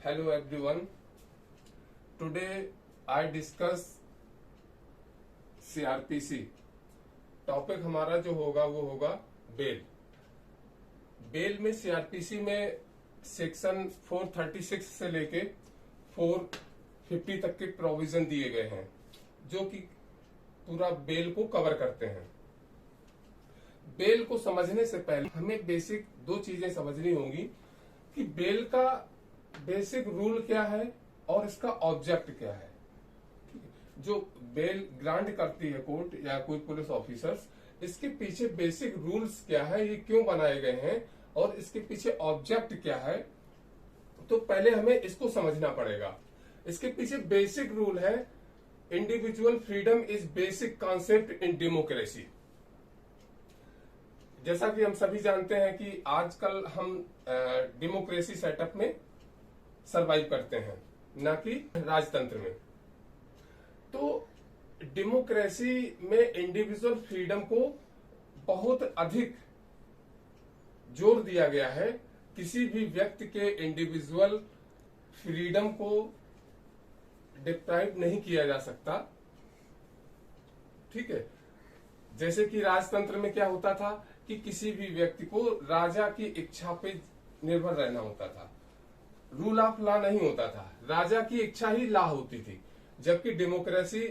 Hello everyone. Today I discuss CRPC. Topic हमारा जो होगा वो होगा बेल। बेल में सीआरपीसी में सेक्शन 436 से लेके 450 तक के प्रोविजन दिए गए हैं जो कि पूरा बेल को कवर करते हैं। बेल को समझने से पहले हमें बेसिक दो चीजें समझनी होंगी कि बेल का बेसिक रूल क्या है और इसका ऑब्जेक्ट क्या है। जो बेल ग्रांट करती है कोर्ट या कोई पुलिस ऑफिसर्स, इसके पीछे बेसिक रूल्स क्या है, ये क्यों बनाए गए हैं और इसके पीछे ऑब्जेक्ट क्या है, तो पहले हमें इसको समझना पड़ेगा। इसके पीछे बेसिक रूल है individual freedom is basic concept in democracy. जैसा कि हम सभी जानते हैं कि आजकल हम डेमोक्रेसी सेटअप में सरवाइव करते हैं, ना कि राजतंत्र में। तो डेमोक्रेसी में इंडिविजुअल फ्रीडम को बहुत अधिक जोर दिया गया है। किसी भी व्यक्ति के इंडिविजुअल फ्रीडम को डिप्राइव नहीं किया जा सकता। ठीक है, जैसे कि राजतंत्र में क्या होता था कि किसी भी व्यक्ति को राजा की इच्छा पे निर्भर रहना होता था, रूल ऑफ लॉ नहीं होता था, राजा की इच्छा ही लॉ होती थी। जबकि डेमोक्रेसी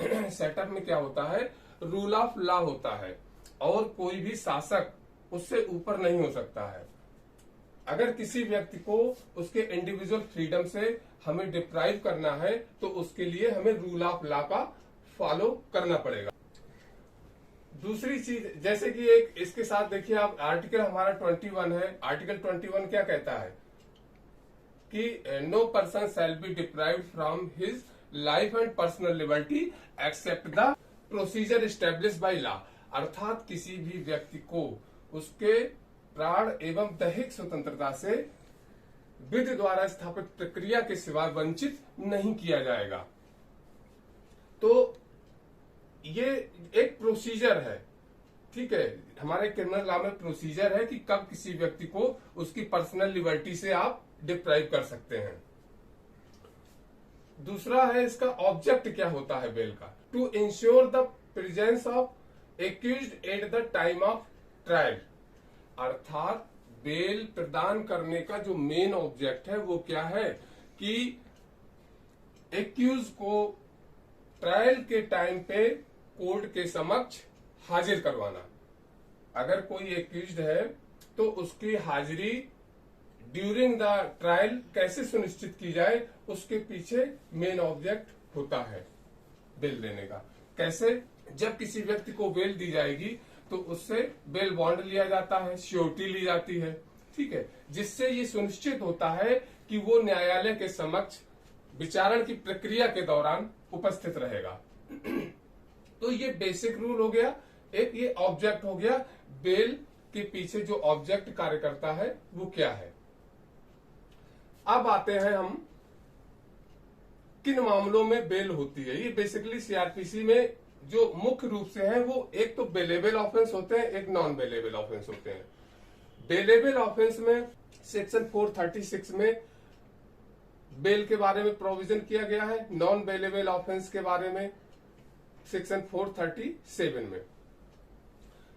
सेटअप में क्या होता है, रूल ऑफ लॉ होता है और कोई भी शासक उससे ऊपर नहीं हो सकता है। अगर किसी व्यक्ति को उसके इंडिविजुअल फ्रीडम से हमें डिप्राइव करना है तो उसके लिए हमें रूल ऑफ लॉ का फॉलो करना पड़ेगा। दूसरी चीज, जैसे कि एक इसके साथ देखिए आप, आर्टिकल हमारा 21 है। आर्टिकल 21 क्या कहता है कि no person shall be deprived from his life and personal liberty except the procedure establish by law. अर्थात किसी भी व्यक्ति को उसके प्राण एवं दैहिक स्वतंत्रता से विधि द्वारा स्थापित प्रक्रिया के सिवा वंचित नहीं किया जाएगा। तो ये एक प्रोसीजर है। ठीक है, हमारे क्रिमिनल लॉ में प्रोसीजर है कि कब किसी व्यक्ति को उसकी पर्सनल लिबर्टी से आप डिप्राइव कर सकते हैं। दूसरा है इसका ऑब्जेक्ट क्या होता है बेल का, to ensure the presence of accused at the time of trial. अर्थात बेल प्रदान करने का जो मेन ऑब्जेक्ट है वो क्या है कि एक्यूज को ट्रायल के टाइम पे कोर्ट के समक्ष हाजिर करवाना। अगर कोई एक्यूज्ड है तो उसकी हाजिरी ड्यूरिंग द ट्रायल कैसे सुनिश्चित की जाए, उसके पीछे मेन ऑब्जेक्ट होता है बेल देने का। कैसे, जब किसी व्यक्ति को बेल दी जाएगी तो उससे बेल बॉन्ड लिया जाता है, श्योरिटी ली जाती है। ठीक है, जिससे ये सुनिश्चित होता है कि वो न्यायालय के समक्ष विचारण की प्रक्रिया के दौरान उपस्थित रहेगा। तो ये बेसिक रूल हो गया। एक ये ऑब्जेक्ट हो गया, बेल के पीछे जो ऑब्जेक्ट कार्य करता है वो क्या है। अब आते हैं हम किन मामलों में बेल होती है। ये बेसिकली सीआरपीसी में जो मुख्य रूप से है वो एक तो बेलेबल ऑफेंस होते हैं, एक नॉन बेलेबल ऑफेंस होते हैं। बेलेबल ऑफेंस में सेक्शन 436 में बेल के बारे में प्रोविजन किया गया है। नॉन बेलेबल ऑफेंस के बारे में सेक्शन 437 में।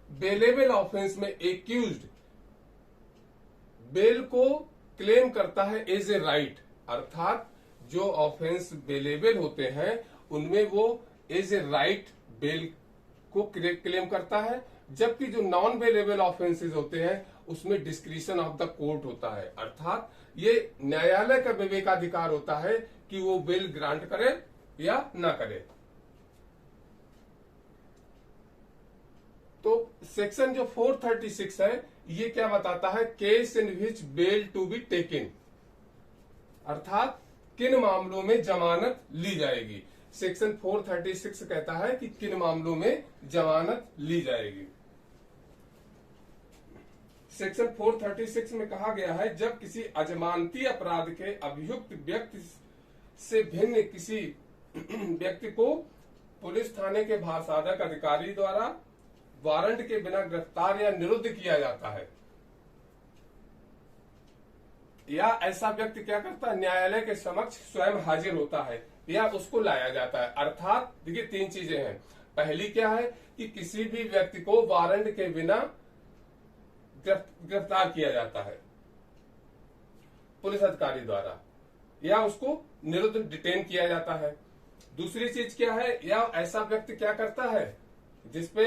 बेलेबल ऑफेंस में एक्यूज्ड बेल को क्लेम करता है एज ए राइट। अर्थात जो ऑफेंस बेलेबल होते हैं उनमें वो एज ए राइट बेल को क्लेम करता है, जबकि जो नॉन बेलेबल ऑफेंसेस होते हैं उसमें डिस्क्रिशन ऑफ द कोर्ट होता है। अर्थात ये न्यायालय का विवेकाधिकार होता है कि वो बेल ग्रांट करे या ना करे। तो सेक्शन जो 436 है ये क्या बताता है, case in which bail to be taken. अर्थात किन मामलों में जमानत ली जाएगी। सेक्शन 436 कहता है कि किन मामलों में जमानत ली जाएगी। सेक्शन 436 में कहा गया है, जब किसी अजमानती अपराध के अभियुक्त व्यक्ति से भिन्न किसी व्यक्ति को पुलिस थाने के भाषाधक अधिकारी द्वारा वारंट के बिना गिरफ्तार या निरुद्ध किया जाता है। या ऐसा व्यक्ति क्या करता है, न्यायालय के समक्ष स्वयं हाजिर होता है या उसको लाया जाता है। अर्थात देखिए 3 चीजें हैं। पहली क्या है कि किसी भी व्यक्ति को वारंट के बिना गिरफ्तार किया जाता है पुलिस अधिकारी द्वारा, या उसको निरुद्ध डिटेन किया जाता है। दूसरी चीज क्या है, या ऐसा व्यक्ति क्या करता है जिसपे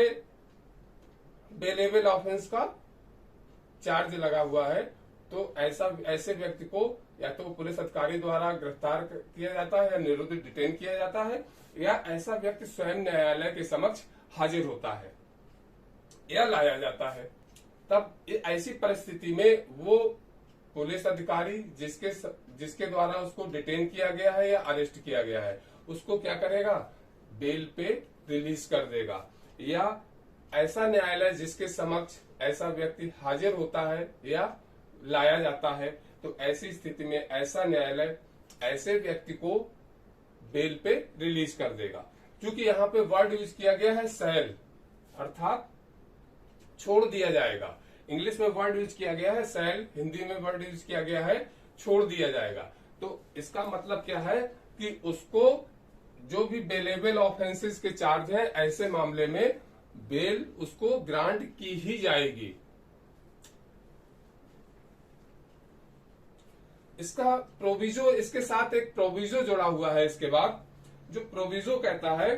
बेलेबल ऑफेंस का चार्ज लगा हुआ है, तो ऐसे व्यक्ति को या तो पुलिस अधिकारी द्वारा गिरफ्तार किया जाता है या निरुद्ध डिटेन किया जाता है, या ऐसा व्यक्ति स्वयं न्यायालय के समक्ष हाजिर होता है या लाया जाता है। तब ऐसी परिस्थिति में वो पुलिस अधिकारी जिसके द्वारा उसको डिटेन किया गया है या अरेस्ट किया गया है, उसको क्या करेगा, बेल पे रिलीज कर देगा। या ऐसा न्यायालय जिसके समक्ष ऐसा व्यक्ति हाजिर होता है या लाया जाता है, तो ऐसी स्थिति में ऐसा न्यायालय ऐसे व्यक्ति को बेल पे रिलीज कर देगा। क्योंकि यहाँ पे वर्ड यूज किया गया है सेल, अर्थात छोड़ दिया जाएगा। इंग्लिश में वर्ड यूज किया गया है सेल, हिंदी में वर्ड यूज किया गया है छोड़ दिया जाएगा। तो इसका मतलब क्या है कि उसको जो भी बेलेबल ऑफेंसेस के चार्ज है, ऐसे मामले में बेल उसको ग्रांट की ही जाएगी। इसका प्रोविजो, इसके साथ एक प्रोविजो जुड़ा हुआ है इसके बाद, जो प्रोविजो कहता है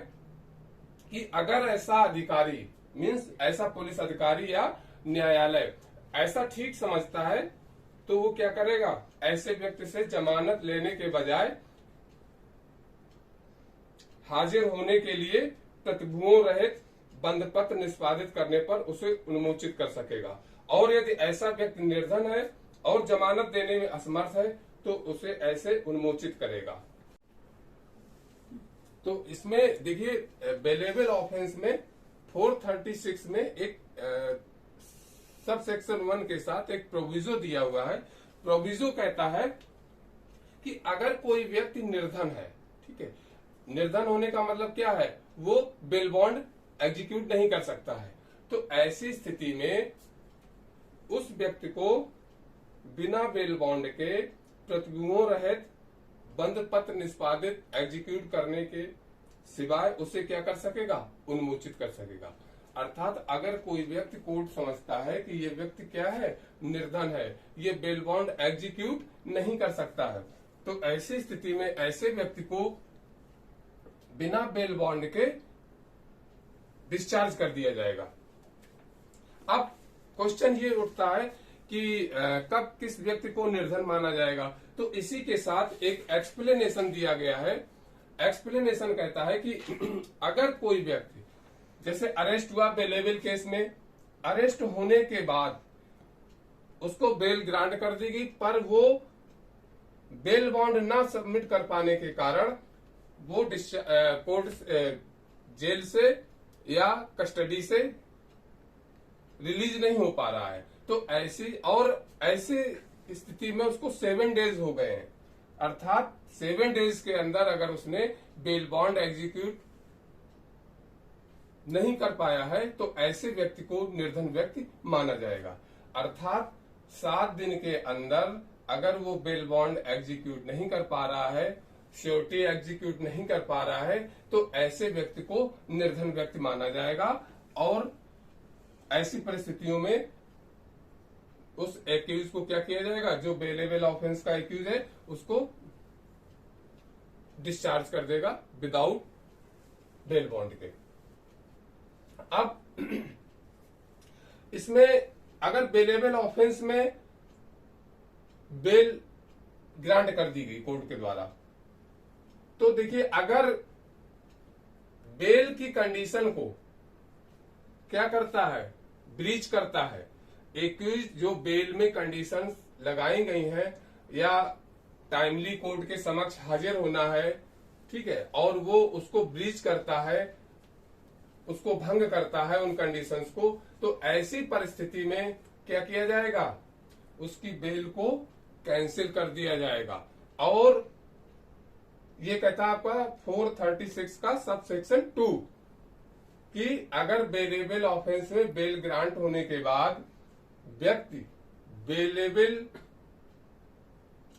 कि अगर ऐसा अधिकारी मीन्स ऐसा पुलिस अधिकारी या न्यायालय ऐसा ठीक समझता है, तो वो क्या करेगा, ऐसे व्यक्ति से जमानत लेने के बजाय हाजिर होने के लिए प्रतिभुओं रहित बंद पत्र निष्पादित करने पर उसे उन्मोचित कर सकेगा। और यदि ऐसा व्यक्ति निर्धन है और जमानत देने में असमर्थ है, तो उसे ऐसे उन्मोचित करेगा। तो इसमें देखिए बेलेबल ऑफेंस में 436 में एक सब सेक्शन 1 के साथ एक प्रोविजो दिया हुआ है। प्रोविजो कहता है कि अगर कोई व्यक्ति निर्धन है, ठीक है, निर्धन होने का मतलब क्या है, वो बेल बॉन्ड एग्जीक्यूट नहीं कर सकता है, तो ऐसी स्थिति में उस व्यक्ति को बिना बेल बॉन्ड के प्रतिभुओं रहित बंद पत्र निष्पादित एग्जीक्यूट करने के सिवाय उसे क्या कर सकेगा, उन्मोचित कर सकेगा। अर्थात अगर कोई व्यक्ति कोर्ट समझता है कि ये व्यक्ति क्या है, निर्धन है, ये बेल बॉन्ड एग्जीक्यूट नहीं कर सकता है, तो ऐसी स्थिति में ऐसे व्यक्ति को बिना बेल बॉन्ड के डिस्चार्ज कर दिया जाएगा। अब क्वेश्चन ये उठता है कि कब किस व्यक्ति को निर्धन माना जाएगा, तो इसी के साथ एक एक्सप्लेनेशन दिया गया है। एक्सप्लेनेशन कहता है कि अगर कोई व्यक्ति जैसे अरेस्ट हुआ बेलेबल केस में, अरेस्ट होने के बाद उसको बेल ग्रांट कर दी गई, पर वो बेल बॉन्ड ना सबमिट कर पाने के कारण वो कोर्ट जेल से या कस्टडी से रिलीज नहीं हो पा रहा है, तो ऐसी स्थिति में उसको 7 डेज हो गए हैं। अर्थात 7 डेज के अंदर अगर उसने बेल बॉन्ड एग्जीक्यूट नहीं कर पाया है, तो ऐसे व्यक्ति को निर्धन व्यक्ति माना जाएगा। अर्थात 7 दिन के अंदर अगर वो बेल बॉन्ड एग्जीक्यूट नहीं कर पा रहा है, श्योरिटी एग्जीक्यूट नहीं कर पा रहा है, तो ऐसे व्यक्ति को निर्धन व्यक्ति माना जाएगा। और ऐसी परिस्थितियों में उस एक्यूज को क्या किया जाएगा, जो बेलेबल ऑफेंस का एक्यूज है उसको डिस्चार्ज कर देगा विदाउट बेल बॉन्ड के। अब इसमें अगर बेलेबल ऑफेंस में बेल ग्रांट कर दी गई कोर्ट के द्वारा, तो देखिए अगर बेल की कंडीशन को क्या करता है, ब्रीच करता है, एक्यूज जो बेल में कंडीशंस लगाई गई हैं या टाइमली कोर्ट के समक्ष हाजिर होना है, ठीक है, और वो उसको ब्रीच करता है, उसको भंग करता है उन कंडीशंस को, तो ऐसी परिस्थिति में क्या किया जाएगा, उसकी बेल को कैंसिल कर दिया जाएगा। और ये कहता है आपका 436 का सब सेक्शन 2 कि अगर बेलेबल ऑफेंस में बेल ग्रांट होने के बाद व्यक्ति बेलेबल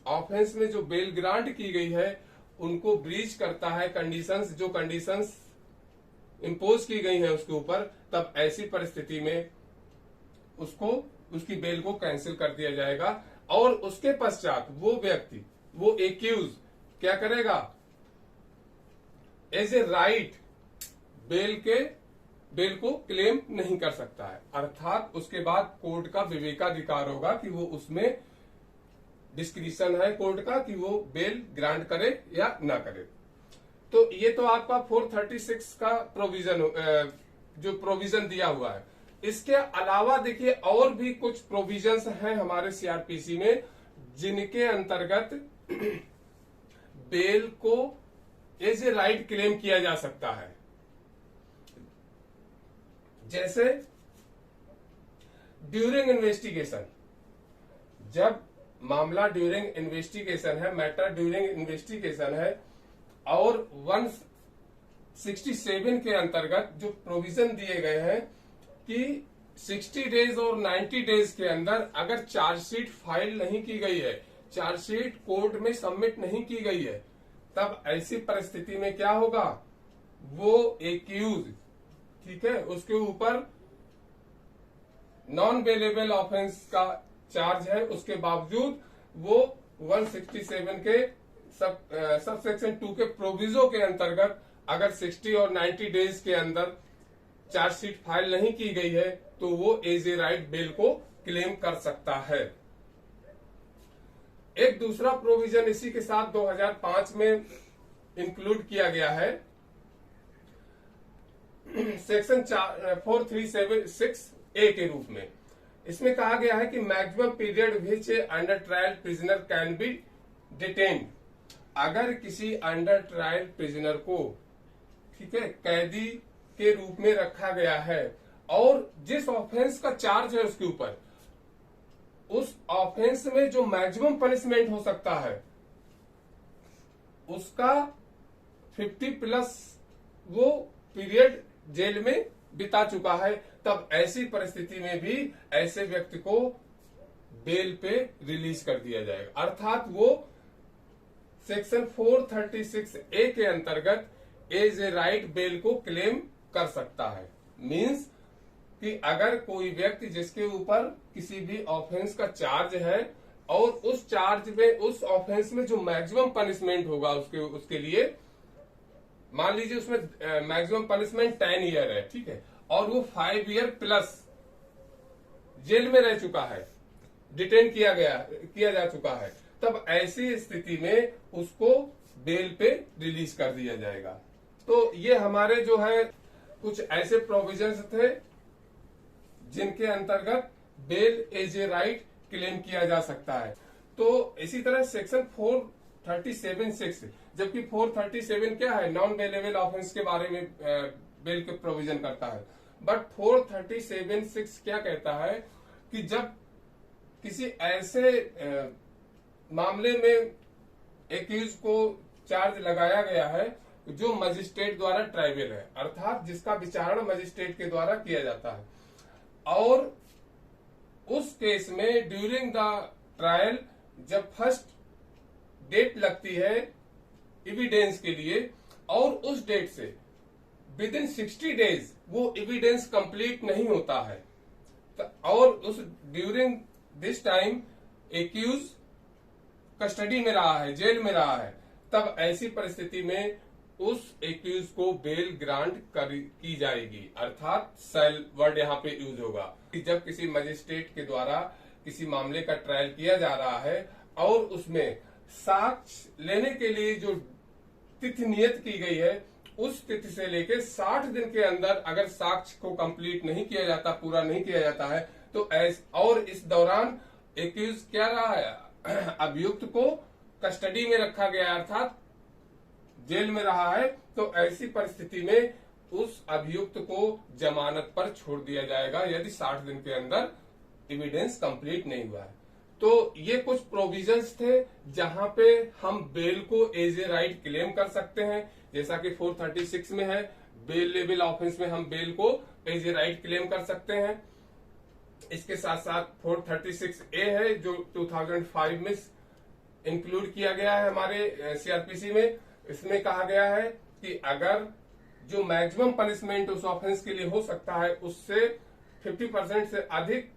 ऑफेंस में जो बेल ग्रांट की गई है उनको ब्रीच करता है, जो कंडीशंस इम्पोज की गई है उसके ऊपर, तब ऐसी परिस्थिति में उसकी बेल को कैंसिल कर दिया जाएगा। और उसके पश्चात वो व्यक्ति, वो एक्यूज क्या करेगा, एज ए राइट बेल को क्लेम नहीं कर सकता है। अर्थात उसके बाद कोर्ट का विवेकाधिकार होगा कि वो उसमें डिस्क्रिशन है कोर्ट का कि वो बेल ग्रांट करे या ना करे। तो ये तो आपका 436 का जो प्रोविजन दिया हुआ है। इसके अलावा देखिए और भी कुछ प्रोविजंस हैं हमारे सीआरपीसी में जिनके अंतर्गत बेल को एज ए राइट क्लेम किया जा सकता है। जैसे ड्यूरिंग इन्वेस्टिगेशन, जब मामला ड्यूरिंग इन्वेस्टिगेशन है, मैटर ड्यूरिंग इन्वेस्टिगेशन है, और 167 के अंतर्गत जो प्रोविजन दिए गए हैं कि 60 डेज और 90 डेज के अंदर अगर चार्जशीट फाइल नहीं की गई है, चार्जशीट कोर्ट में सबमिट नहीं की गई है, तब ऐसी परिस्थिति में क्या होगा, वो एक्यूज, ठीक है, उसके ऊपर नॉन बेलेबल ऑफेंस का चार्ज है, उसके बावजूद वो 167 के सब सेक्शन 2 के प्रोविजो के अंतर्गत अगर 60 और 90 डेज के अंदर चार्जशीट फाइल नहीं की गई है तो वो एज ए राइट बेल को क्लेम कर सकता है। एक दूसरा प्रोविजन इसी के साथ 2005 में इंक्लूड किया गया है, सेक्शन 4376A के रूप में। इसमें कहा गया है कि maximum period which A under trial prisoner can be detained, अगर किसी अंडर ट्रायल प्रिजनर को, ठीक है, कैदी के रूप में रखा गया है और जिस ऑफेंस का चार्ज है उसके ऊपर, उस ऑफेंस में जो मैक्सिमम पनिशमेंट हो सकता है उसका 50+ वो पीरियड जेल में बिता चुका है, तब ऐसी परिस्थिति में भी ऐसे व्यक्ति को बेल पे रिलीज कर दिया जाएगा। अर्थात वो सेक्शन 436A के अंतर्गत एज ए राइट बेल को क्लेम कर सकता है। मींस कि अगर कोई व्यक्ति जिसके ऊपर किसी भी ऑफेंस का चार्ज है और उस चार्ज में, उस ऑफेंस में जो मैक्सिमम पनिशमेंट होगा उसके लिए, मान लीजिए उसमें मैक्सिमम पनिशमेंट 10 ईयर है, ठीक है, और वो 5 ईयर प्लस जेल में रह चुका है, डिटेन किया जा चुका है, तब ऐसी स्थिति में उसको बेल पे रिलीज कर दिया जाएगा। तो ये हमारे जो है कुछ ऐसे प्रोविजंस थे जिनके अंतर्गत bail as a right claim किया जा सकता है। तो इसी तरह सेक्शन 437(6), जबकि 437 क्या है, नॉन बेलेबल ऑफेंस के बारे में बेल के प्रोविजन करता है, बट 437(6) क्या कहता है कि जब किसी ऐसे मामले में एक्यूज को चार्ज लगाया गया है जो मजिस्ट्रेट द्वारा ट्राइबल है, अर्थात जिसका विचारण मजिस्ट्रेट के द्वारा किया जाता है, और उस केस में ड्यूरिंग द ट्रायल जब फर्स्ट डेट लगती है एविडेंस के लिए और उस डेट से विद इन 60 डेज वो एविडेंस कंप्लीट नहीं होता है, और उस during this time accuse custody में रहा है, जेल में रहा है, तब ऐसी परिस्थिति में उस एक्यूज को बेल ग्रांट की जाएगी। अर्थात सेल वर्ड यहाँ पे यूज होगा कि जब किसी मजिस्ट्रेट के द्वारा किसी मामले का ट्रायल किया जा रहा है और उसमें साक्ष्य लेने के लिए जो तिथि नियत की गई है, उस तिथि से लेकर 60 दिन के अंदर अगर साक्ष्य को कंप्लीट नहीं किया जाता, पूरा नहीं किया जाता है, तो और इस दौरान एक्यूज क्या रहा है, अभियुक्त को कस्टडी में रखा गया, अर्थात जेल में रहा है, तो ऐसी परिस्थिति में उस अभियुक्त को जमानत पर छोड़ दिया जाएगा यदि 60 दिन के अंदर एविडेंस कंप्लीट नहीं हुआ है। तो ये कुछ प्रोविजंस थे जहां पे हम बेल को एज ए राइट क्लेम कर सकते हैं, जैसा कि 436 में है, बेल लेबल ऑफेंस में हम बेल को एज ए राइट क्लेम कर सकते हैं। इसके साथ साथ 436A है जो 2005 में इंक्लूड किया गया है हमारे सीआरपीसी में। इसमें कहा गया है कि अगर जो मैक्सिमम पनिशमेंट उस ऑफेंस के लिए हो सकता है उससे 50% से अधिक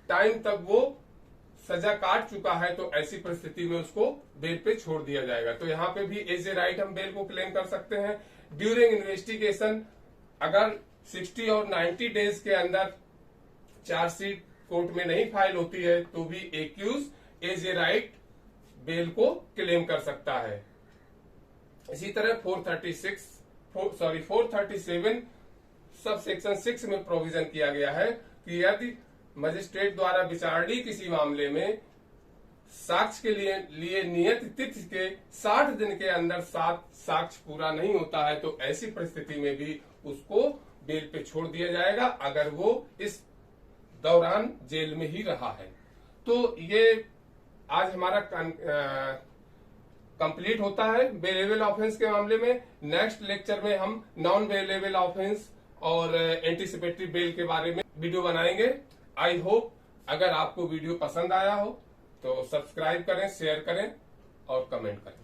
टाइम तक वो सजा काट चुका है, तो ऐसी परिस्थिति में उसको बेल पे छोड़ दिया जाएगा। तो यहाँ पे भी एज ए राइट हम बेल को क्लेम कर सकते हैं। ड्यूरिंग इन्वेस्टिगेशन अगर 60 और 90 डेज के अंदर चार्जशीट कोर्ट में नहीं फाइल होती है तो भी accuse as a right bail को क्लेम कर सकता है। इसी तरह 437 सब सेक्शन 6 में प्रोविजन किया गया है कि यदि मजिस्ट्रेट द्वारा विचारणी किसी मामले में साक्ष्य के लिए नियत तिथि के 60 दिन के अंदर साक्ष्य पूरा नहीं होता है तो ऐसी परिस्थिति में भी उसको बेल पे छोड़ दिया जाएगा अगर वो इस दौरान जेल में ही रहा है। तो ये आज हमारा कंप्लीट होता है बेलेबल ऑफेंस के मामले में। नेक्स्ट लेक्चर में हम नॉन बेलेबल ऑफेंस और एंटीसिपेटरी बेल के बारे में वीडियो बनाएंगे। आई होप अगर आपको वीडियो पसंद आया हो तो सब्सक्राइब करें, शेयर करें और कमेंट करें।